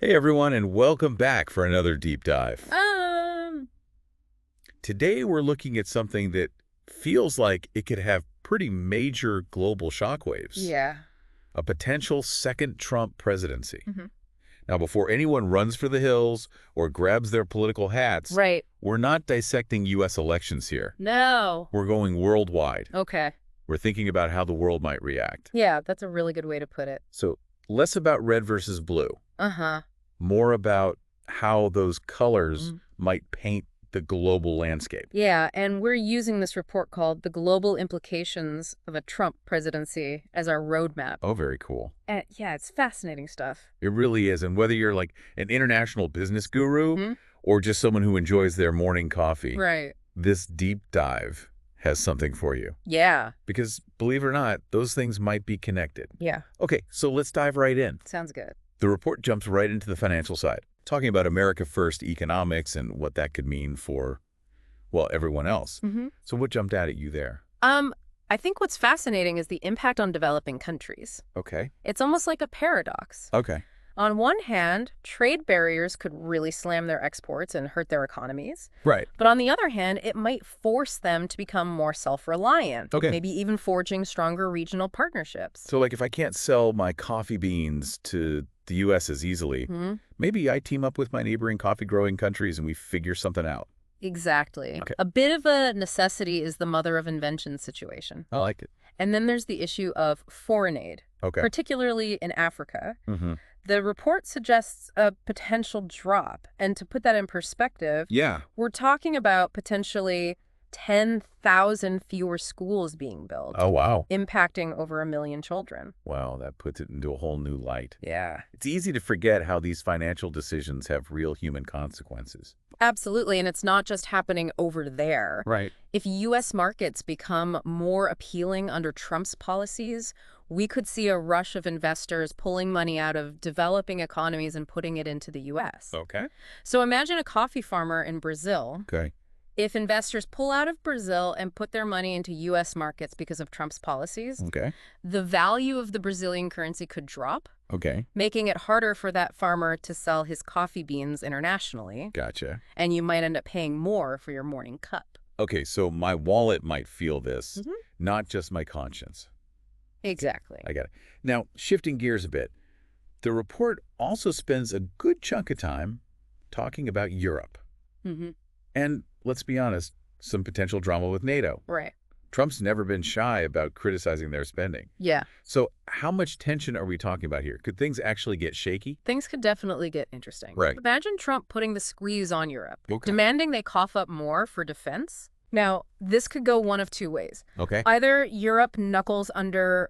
Hey everyone, and welcome back for another deep dive. Today we're looking at something that feels like it could have pretty major global shockwaves. Yeah. A potential second Trump presidency. hmm Now, before anyone runs for the hills or grabs their political hats, Right. we're not dissecting U.S. elections here. No. We're going worldwide. Okay. We're thinking about how the world might react. Yeah, that's a really good way to put it. So, less about red versus blue. Uh-huh. More about how those colors might paint the global landscape. Yeah, and we're using this report called The Global Implications of a Trump Presidency as our roadmap. Oh, very cool. And yeah, it's fascinating stuff. It really is. And whether you're like an international business guru Mhm. or just someone who enjoys their morning coffee, Right. this deep dive has something for you. Yeah. Because believe it or not, those things might be connected. Yeah. Okay, so let's dive right in. Sounds good. The report jumps right into the financial side, talking about America First economics and what that could mean for, well, everyone else. Mm-hmm. So what jumped out at you there? I think what's fascinating is the impact on developing countries. Okay. It's almost like a paradox. Okay. On one hand, trade barriers could really slam their exports and hurt their economies. Right. But on the other hand, it might force them to become more self-reliant, Okay. maybe even forging stronger regional partnerships. So like if I can't sell my coffee beans to the U.S. as easily, Hmm. maybe I team up with my neighboring coffee-growing countries and we figure something out. Exactly. Okay. A bit of a necessity is the mother of invention situation. I like it. And then there's the issue of foreign aid, Okay. particularly in Africa. Mm-hmm. The report suggests a potential drop. And to put that in perspective, Yeah. we're talking about potentially 10,000 fewer schools being built, Oh, wow. impacting over 1 million children. Wow, that puts it into a whole new light. Yeah. It's easy to forget how these financial decisions have real human consequences. Absolutely, and it's not just happening over there. Right. If U.S. markets become more appealing under Trump's policies, we could see a rush of investors pulling money out of developing economies and putting it into the U.S. Okay. So imagine a coffee farmer in Brazil. Okay. If investors pull out of Brazil and put their money into U.S. markets because of Trump's policies, Okay. the value of the Brazilian currency could drop, Okay. making it harder for that farmer to sell his coffee beans internationally, Gotcha. and you might end up paying more for your morning cup. Okay, so my wallet might feel this, Mhm. not just my conscience. Exactly. I got it. Now, shifting gears a bit, the report also spends a good chunk of time talking about Europe. Mm-hmm. And let's be honest, some potential drama with NATO. Right. Trump's never been shy about criticizing their spending. Yeah. So how much tension are we talking about here? Could things actually get shaky? Things could definitely get interesting. Right. Imagine Trump putting the squeeze on Europe, Okay. demanding they cough up more for defense. Now, this could go one of two ways. Okay. Either Europe knuckles under,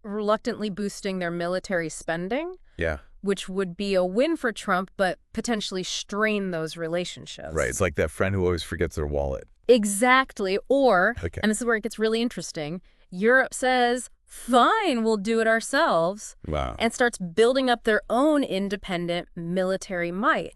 reluctantly boosting their military spending, Yeah. which would be a win for Trump, but potentially strain those relationships. Right. It's like that friend who always forgets their wallet. Exactly. Or, Okay. and this is where it gets really interesting, Europe says, fine, we'll do it ourselves, Wow. and starts building up their own independent military might.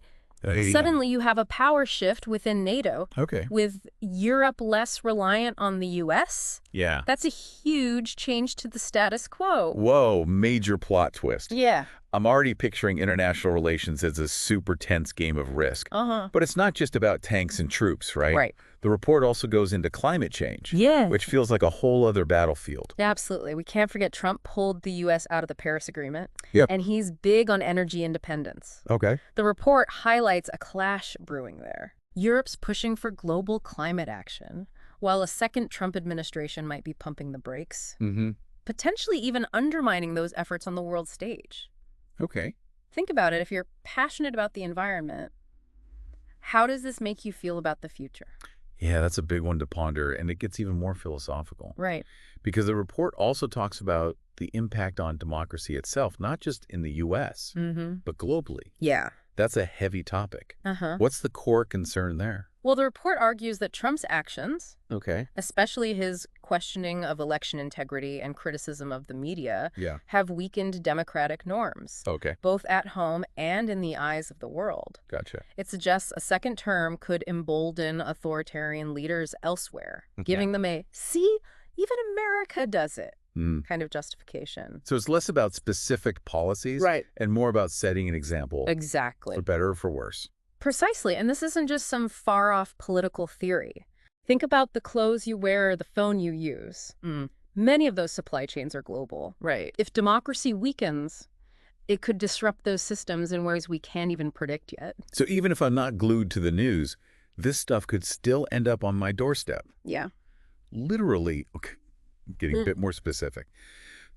Suddenly, you have a power shift within NATO, Okay. with Europe less reliant on the U.S. Yeah. That's a huge change to the status quo. Whoa, major plot twist. Yeah. I'm already picturing international relations as a super tense game of risk. Uh-huh. But it's not just about tanks and troops, right? Right. The report also goes into climate change, Yeah. which feels like a whole other battlefield. Absolutely. We can't forget Trump pulled the U.S. out of the Paris Agreement. Yep. And he's big on energy independence. Okay. The report highlights a clash brewing there. Europe's pushing for global climate action, while a second Trump administration might be pumping the brakes, Mm-hmm. potentially even undermining those efforts on the world stage. Okay. Think about it. If you're passionate about the environment, how does this make you feel about the future? Yeah, that's a big one to ponder, and it gets even more philosophical. Right. Because the report also talks about the impact on democracy itself, not just in the U.S., Mm-hmm. but globally. Yeah. That's a heavy topic. Uh-huh. What's the core concern there? Well, the report argues that Trump's actions, Okay. especially his questioning of election integrity and criticism of the media, Yeah. have weakened democratic norms, Okay. both at home and in the eyes of the world. Gotcha. It suggests a second term could embolden authoritarian leaders elsewhere, Okay. giving them a, see, even America does it Mm. kind of justification. So it's less about specific policies Right. and more about setting an example, Exactly. for better or for worse. Precisely. And this isn't just some far-off political theory. Think about the clothes you wear or the phone you use. Many of those supply chains are global. Right. If democracy weakens, it could disrupt those systems in ways we can't even predict yet. So even if I'm not glued to the news, this stuff could still end up on my doorstep. Yeah. Literally, okay, getting a bit more specific.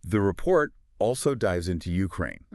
The report also dives into Ukraine.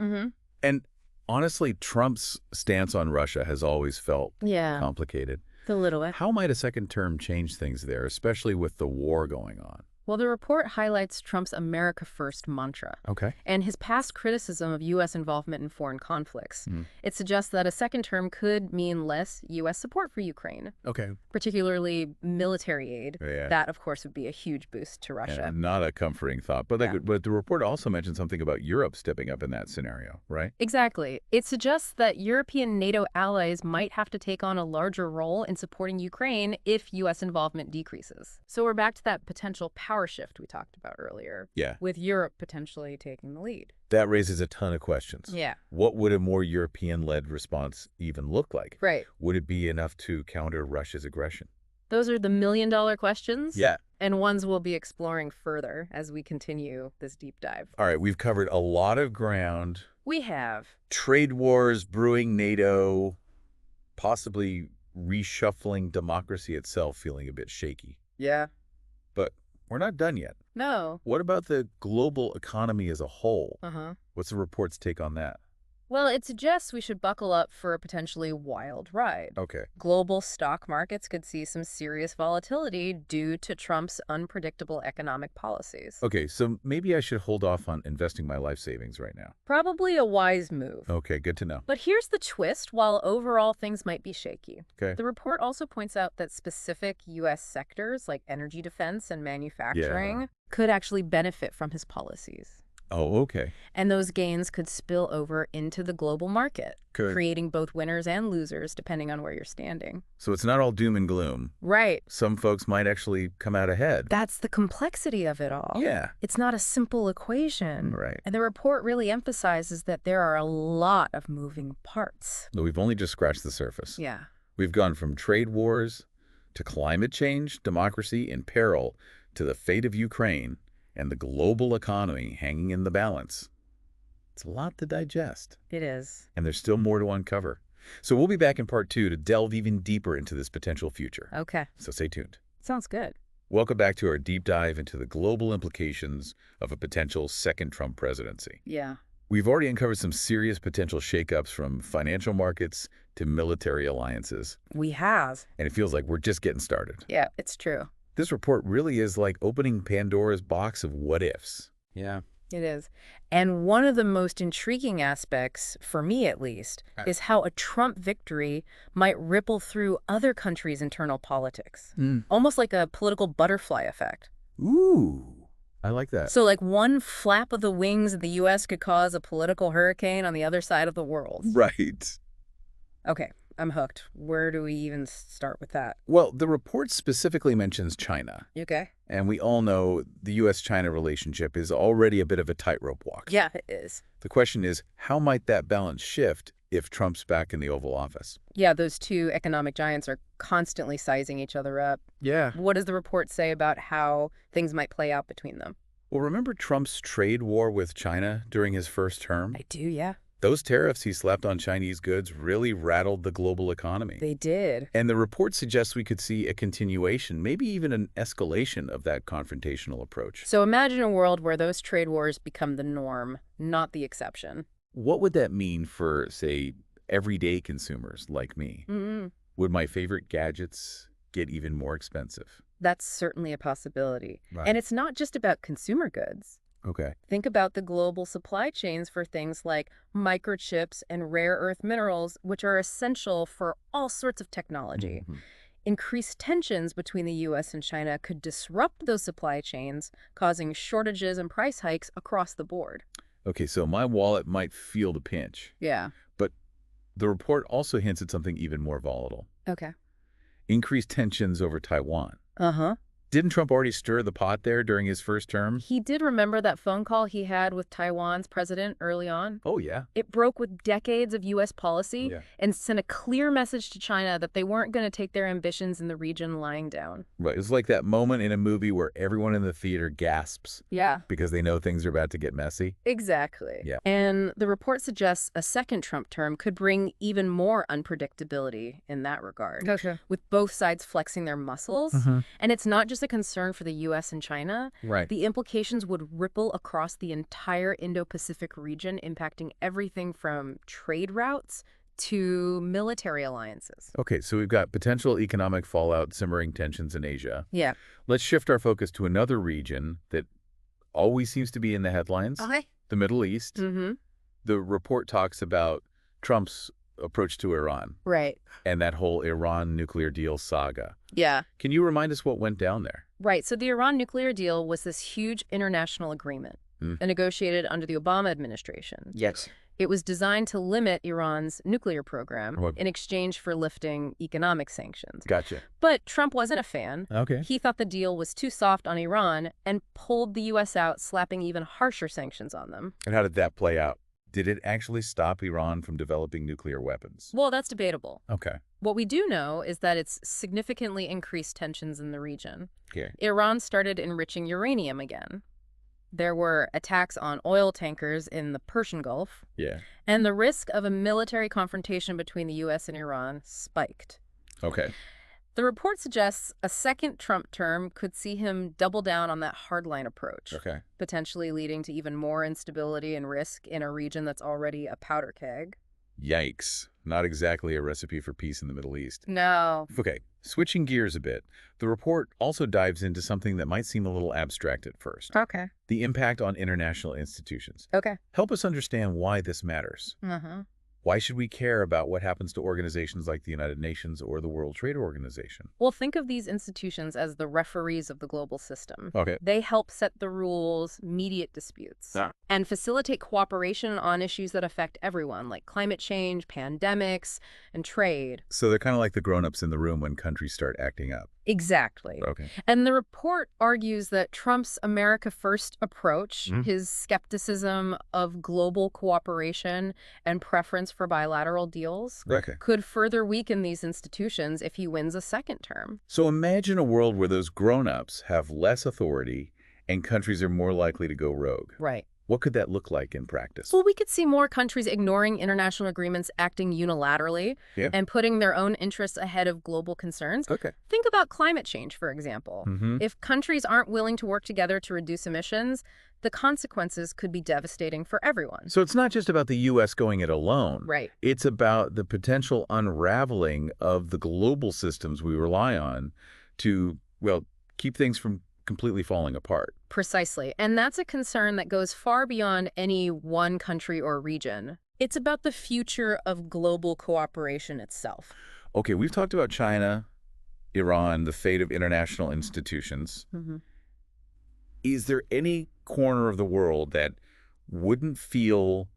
And honestly, Trump's stance on Russia has always felt complicated. A little bit. How might a second term change things there, especially with the war going on? Well, the report highlights Trump's America First mantra Okay. and his past criticism of U.S. involvement in foreign conflicts. It suggests that a second term could mean less U.S. support for Ukraine, Okay. particularly military aid. Yeah. That, of course, would be a huge boost to Russia. And not a comforting thought. But, Yeah. but the report also mentioned something about Europe stepping up in that scenario, right? Exactly. It suggests that European NATO allies might have to take on a larger role in supporting Ukraine if U.S. involvement decreases. So we're back to that potential power shift we talked about earlier, Yeah. with Europe potentially taking the lead. That raises a ton of questions. Yeah. What would a more European-led response even look like? Right. Would it be enough to counter Russia's aggression? Those are the million-dollar questions. Yeah. And ones we'll be exploring further as we continue this deep dive. All right, we've covered a lot of ground. We have. Trade wars, brewing NATO, possibly reshuffling democracy itself feeling a bit shaky. Yeah. But we're not done yet. No. What about the global economy as a whole? Uh-huh. What's the report's take on that? Well, it suggests we should buckle up for a potentially wild ride. Okay. Global stock markets could see some serious volatility due to Trump's unpredictable economic policies. Okay, so maybe I should hold off on investing my life savings right now. Probably a wise move. Okay, good to know. But here's the twist. While overall things might be shaky, Okay. the report also points out that specific U.S. sectors like energy defense and manufacturing could actually benefit from his policies. Oh, okay. And those gains could spill over into the global market, Could. creating both winners and losers depending on where you're standing. So it's not all doom and gloom. Right. Some folks might actually come out ahead. That's the complexity of it all. Yeah. It's not a simple equation. Right. And the report really emphasizes that there are a lot of moving parts. But we've only just scratched the surface. Yeah. We've gone from trade wars to climate change, democracy in peril, to the fate of Ukraine and the global economy hanging in the balance. It's a lot to digest. It is. And there's still more to uncover. So we'll be back in part 2 to delve even deeper into this potential future. Okay. So stay tuned. Sounds good. Welcome back to our deep dive into the global implications of a potential second Trump presidency. Yeah. We've already uncovered some serious potential shakeups from financial markets to military alliances. We have. And it feels like we're just getting started. Yeah, it's true. This report really is like opening Pandora's box of what-ifs. Yeah. It is. And one of the most intriguing aspects, for me at least, is how a Trump victory might ripple through other countries' internal politics. Almost like a political butterfly effect. Ooh, I like that. So like one flap of the wings of the U.S. could cause a political hurricane on the other side of the world. Right. Okay, I'm hooked. Where do we even start with that? Well, the report specifically mentions China. Okay. And we all know the U.S.-China relationship is already a bit of a tightrope walk. Yeah, it is. The question is, how might that balance shift if Trump's back in the Oval Office? Yeah, those two economic giants are constantly sizing each other up. Yeah. What does the report say about how things might play out between them? Well, remember Trump's trade war with China during his first term? I do, yeah. Those tariffs he slapped on Chinese goods really rattled the global economy. They did. And the report suggests we could see a continuation, maybe even an escalation of that confrontational approach. So imagine a world where those trade wars become the norm, not the exception. What would that mean for, say, everyday consumers like me? Would my favorite gadgets get even more expensive? That's certainly a possibility. Right. And it's not just about consumer goods. Okay. Think about the global supply chains for things like microchips and rare earth minerals, which are essential for all sorts of technology. Increased tensions between the U.S. and China could disrupt those supply chains, causing shortages and price hikes across the board. Okay, so my wallet might feel the pinch. Yeah. But the report also hints at something even more volatile. Okay. Increased tensions over Taiwan. Uh-huh. Didn't Trump already stir the pot there during his first term? He did remember that phone call he had with Taiwan's president early on. Oh, yeah. It broke with decades of U.S. policy Yeah. and sent a clear message to China that they weren't going to take their ambitions in the region lying down. Right. It's like that moment in a movie where everyone in the theater gasps Yeah. because they know things are about to get messy. Exactly. Yeah. And the report suggests a second Trump term could bring even more unpredictability in that regard. Okay. With both sides flexing their muscles. And it's not just a concern for the U.S. and China. Right. The implications would ripple across the entire Indo-Pacific region, impacting everything from trade routes to military alliances. Okay, so we've got potential economic fallout, simmering tensions in Asia. Yeah. Let's shift our focus to another region that always seems to be in the headlines, Okay. the Middle East. Mm-hmm. The report talks about Trump's approach to Iran Right. and that whole Iran nuclear deal saga. Yeah. Can you remind us what went down there? Right. So the Iran nuclear deal was this huge international agreement negotiated under the Obama administration. Yes. It was designed to limit Iran's nuclear program What? in exchange for lifting economic sanctions. Gotcha. But Trump wasn't a fan. Okay. He thought the deal was too soft on Iran and pulled the U.S. out, slapping even harsher sanctions on them. And how did that play out? Did it actually stop Iran from developing nuclear weapons? Well, that's debatable. Okay. What we do know is that it's significantly increased tensions in the region. Okay. Iran started enriching uranium again. There were attacks on oil tankers in the Persian Gulf, Yeah. and the risk of a military confrontation between the U.S. and Iran spiked. Okay. The report suggests a second Trump term could see him double down on that hardline approach, Okay. potentially leading to even more instability and risk in a region that's already a powder keg. Yikes. Not exactly a recipe for peace in the Middle East. No. Okay, switching gears a bit, the report also dives into something that might seem a little abstract at first. Okay. The impact on international institutions. Okay. Help us understand why this matters. Uh-huh. Why should we care about what happens to organizations like the United Nations or the World Trade Organization? Well, think of these institutions as the referees of the global system. Okay. They help set the rules, mediate disputes, and facilitate cooperation on issues that affect everyone, like climate change, pandemics, and trade. So they're kind of like the grown-ups in the room when countries start acting up. Exactly. Okay. And the report argues that Trump's America First approach, his skepticism of global cooperation and preference for bilateral deals, Okay. could further weaken these institutions if he wins a second term. So imagine a world where those grown-ups have less authority and countries are more likely to go rogue. Right. What could that look like in practice? Well, we could see more countries ignoring international agreements, acting unilaterally, Yeah. and putting their own interests ahead of global concerns. Okay. Think about climate change, for example. Mm-hmm. If countries aren't willing to work together to reduce emissions, the consequences could be devastating for everyone. So it's not just about the U.S. going it alone. Right. It's about the potential unraveling of the global systems we rely on to, well, keep things from completely falling apart. Precisely. And that's a concern that goes far beyond any one country or region. It's about the future of global cooperation itself. Okay, we've talked about China, Iran, the fate of international institutions. Mm-hmm. Is there any corner of the world that wouldn't feel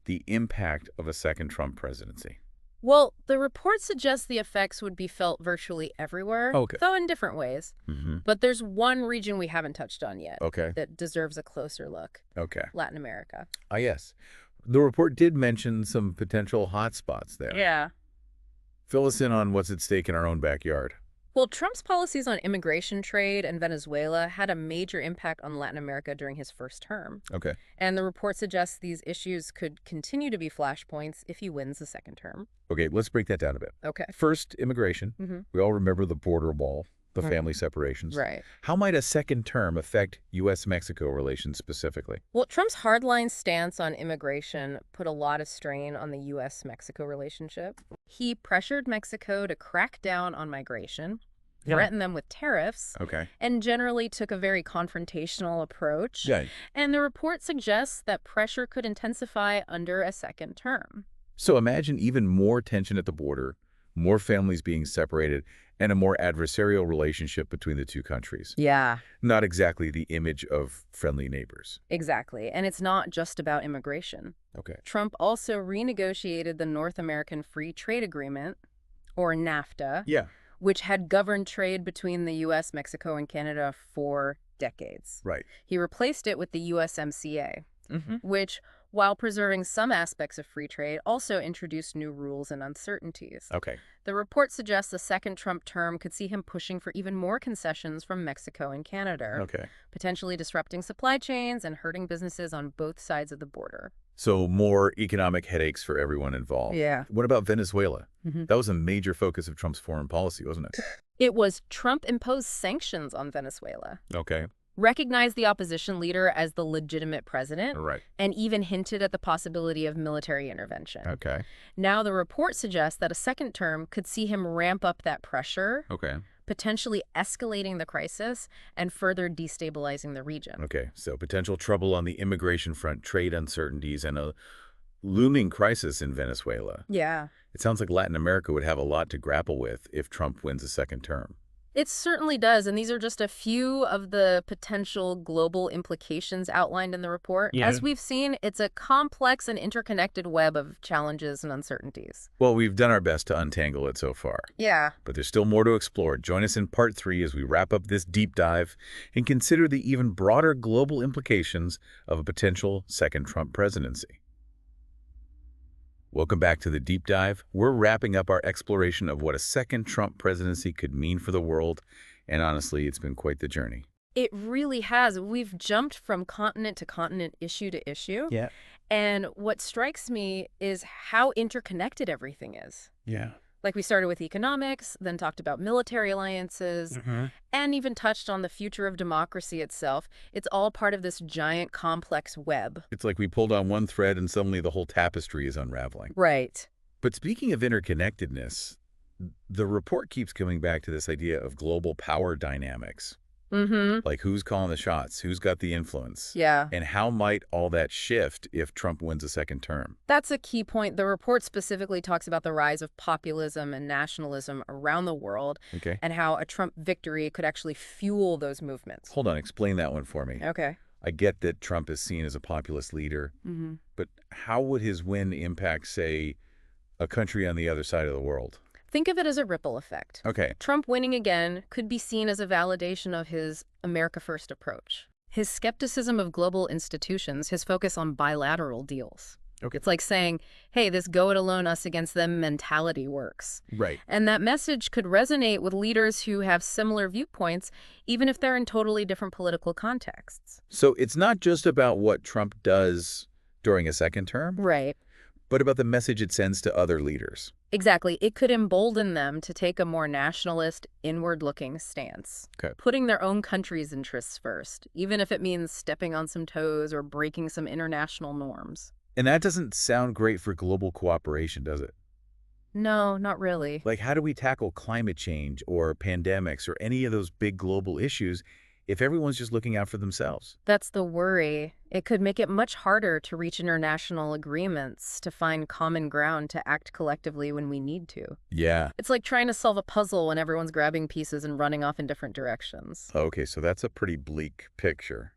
the impact of a second Trump presidency? Well, the report suggests the effects would be felt virtually everywhere, Okay. though in different ways. Mm-hmm. But there's one region we haven't touched on yet Okay. that deserves a closer look: Okay. Latin America. Ah, yes. The report did mention some potential hotspots there. Yeah. Fill us in on what's at stake in our own backyard. Well, Trump's policies on immigration, trade, and Venezuela had a major impact on Latin America during his first term. Okay. And the report suggests these issues could continue to be flashpoints if he wins the second term. Okay, let's break that down a bit. Okay. First, immigration. Mm-hmm. We all remember the border wall, the Right. family separations. Right. How might a second term affect U.S.-Mexico relations specifically? Well, Trump's hardline stance on immigration put a lot of strain on the U.S.-Mexico relationship. He pressured Mexico to crack down on migration, threatened them with tariffs, Okay. and generally took a very confrontational approach. Yeah. And the report suggests that pressure could intensify under a second term. So imagine even more tension at the border, more families being separated, and a more adversarial relationship between the two countries. Yeah, Not exactly the image of friendly neighbors. exactly. And it's not just about immigration. Okay. Trump also renegotiated the North American Free Trade Agreement, or NAFTA, Yeah. which had governed trade between the U.S., Mexico, and Canada for decades. Right. He replaced it with the USMCA, which, while preserving some aspects of free trade, also introduced new rules and uncertainties. Okay. The report suggests the second Trump term could see him pushing for even more concessions from Mexico and Canada, Okay. potentially disrupting supply chains and hurting businesses on both sides of the border. So more economic headaches for everyone involved. Yeah. What about Venezuela? That was a major focus of Trump's foreign policy, wasn't it? It was Trump-imposed sanctions on Venezuela, Okay. recognized the opposition leader as the legitimate president, Right. and even hinted at the possibility of military intervention. Okay. Now, the report suggests that a second term could see him ramp up that pressure, Okay. potentially escalating the crisis and further destabilizing the region. Okay. So potential trouble on the immigration front, trade uncertainties, and a looming crisis in Venezuela. Yeah. It sounds like Latin America would have a lot to grapple with if Trump wins a second term. It certainly does, and these are just a few of the potential global implications outlined in the report. Yeah. As we've seen, it's a complex and interconnected web of challenges and uncertainties. Well, we've done our best to untangle it so far, Yeah. but there's still more to explore. Join us in part 3 as we wrap up this deep dive and consider the even broader global implications of a potential second Trump presidency. Welcome back to the deep dive. We're wrapping up our exploration of what a second Trump presidency could mean for the world, and honestly, it's been quite the journey. It really has. We've jumped from continent to continent, issue to issue. Yeah. And what strikes me is how interconnected everything is. Yeah. Like, we started with economics, then talked about military alliances, and even touched on the future of democracy itself. It's all part of this giant, complex web. It's like we pulled on one thread and suddenly the whole tapestry is unraveling. Right. But speaking of interconnectedness, the report keeps coming back to this idea of global power dynamics. Like who's calling the shots, who's got the influence, Yeah. and how might all that shift if Trump wins a second term? That's a key point. The report specifically talks about the rise of populism and nationalism around the world, Okay. and how a Trump victory could actually fuel those movements. Hold on, explain that one for me. Okay. I get that Trump is seen as a populist leader, but how would his win impact, say, a country on the other side of the world? Think of it as a ripple effect. Okay. Trump winning again could be seen as a validation of his America First approach. His skepticism of global institutions, his focus on bilateral deals. Okay. It's like saying, hey, this go-it-alone, us-against-them mentality works. Right. And that message could resonate with leaders who have similar viewpoints, even if they're in totally different political contexts. So it's not just about what Trump does during a second term, Right. but about the message it sends to other leaders. Exactly. It could embolden them to take a more nationalist, inward-looking stance, Okay. putting their own country's interests first, even if it means stepping on some toes or breaking some international norms. And that doesn't sound great for global cooperation, does it? No, not really. Like, how do we tackle climate change or pandemics or any of those big global issues if everyone's just looking out for themselves? That's the worry. It could make it much harder to reach international agreements, to find common ground, to act collectively when we need to. Yeah. It's like trying to solve a puzzle when everyone's grabbing pieces and running off in different directions. Okay, so that's a pretty bleak picture.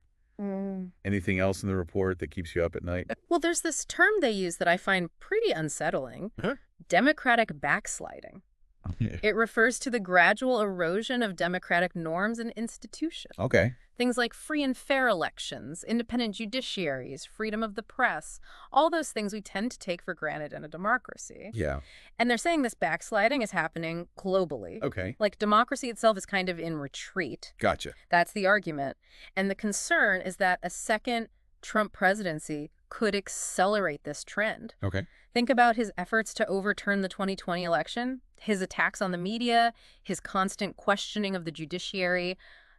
Anything else in the report that keeps you up at night? Well, there's this term they use that I find pretty unsettling. Huh? Democratic backsliding. It refers to the gradual erosion of democratic norms and institutions. Okay. Things like free and fair elections, independent judiciaries, freedom of the press, all those things we tend to take for granted in a democracy. Yeah. And they're saying this backsliding is happening globally. Okay. Like, democracy itself is kind of in retreat. Gotcha. That's the argument. And the concern is that a second Trump presidency could accelerate this trend. Okay. Think about his efforts to overturn the 2020 election, his attacks on the media, his constant questioning of the judiciary.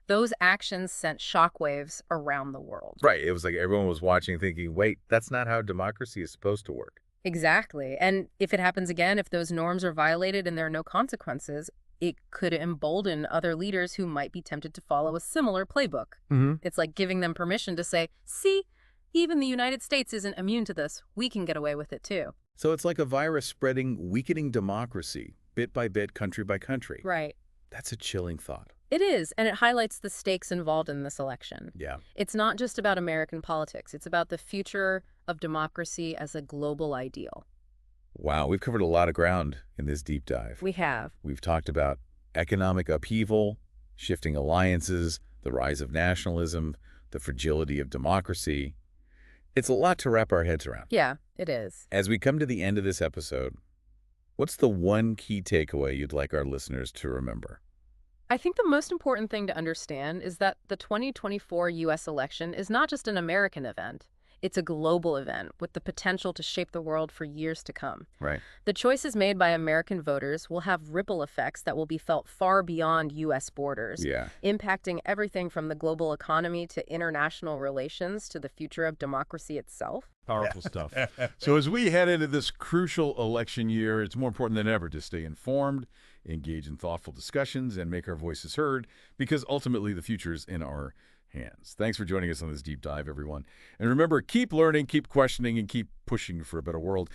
Those actions sent shockwaves around the world. Right. It was like everyone was watching thinking, wait, that's not how democracy is supposed to work. Exactly. And if it happens again, if those norms are violated and there are no consequences, it could embolden other leaders who might be tempted to follow a similar playbook. It's like giving them permission to say, see, even the United States isn't immune to this. We can get away with it too. So it's like a virus spreading, weakening democracy, bit by bit, country by country. Right. That's a chilling thought. It is, and it highlights the stakes involved in this election. Yeah. It's not just about American politics. It's about the future of democracy as a global ideal. Wow, we've covered a lot of ground in this deep dive. We have. We've talked about economic upheaval, shifting alliances, the rise of nationalism, the fragility of democracy. It's a lot to wrap our heads around. Yeah, it is. As we come to the end of this episode, what's the one key takeaway you'd like our listeners to remember? I think the most important thing to understand is that the 2024 U.S. election is not just an American event. It's a global event with the potential to shape the world for years to come. Right. The choices made by American voters will have ripple effects that will be felt far beyond U.S. borders, Yeah. impacting everything from the global economy to international relations to the future of democracy itself. Powerful stuff. So as we head into this crucial election year, it's more important than ever to stay informed, engage in thoughtful discussions, and make our voices heard, because ultimately the future is in our hands. Thanks for joining us on this deep dive, everyone. And remember, keep learning, keep questioning, and keep pushing for a better world.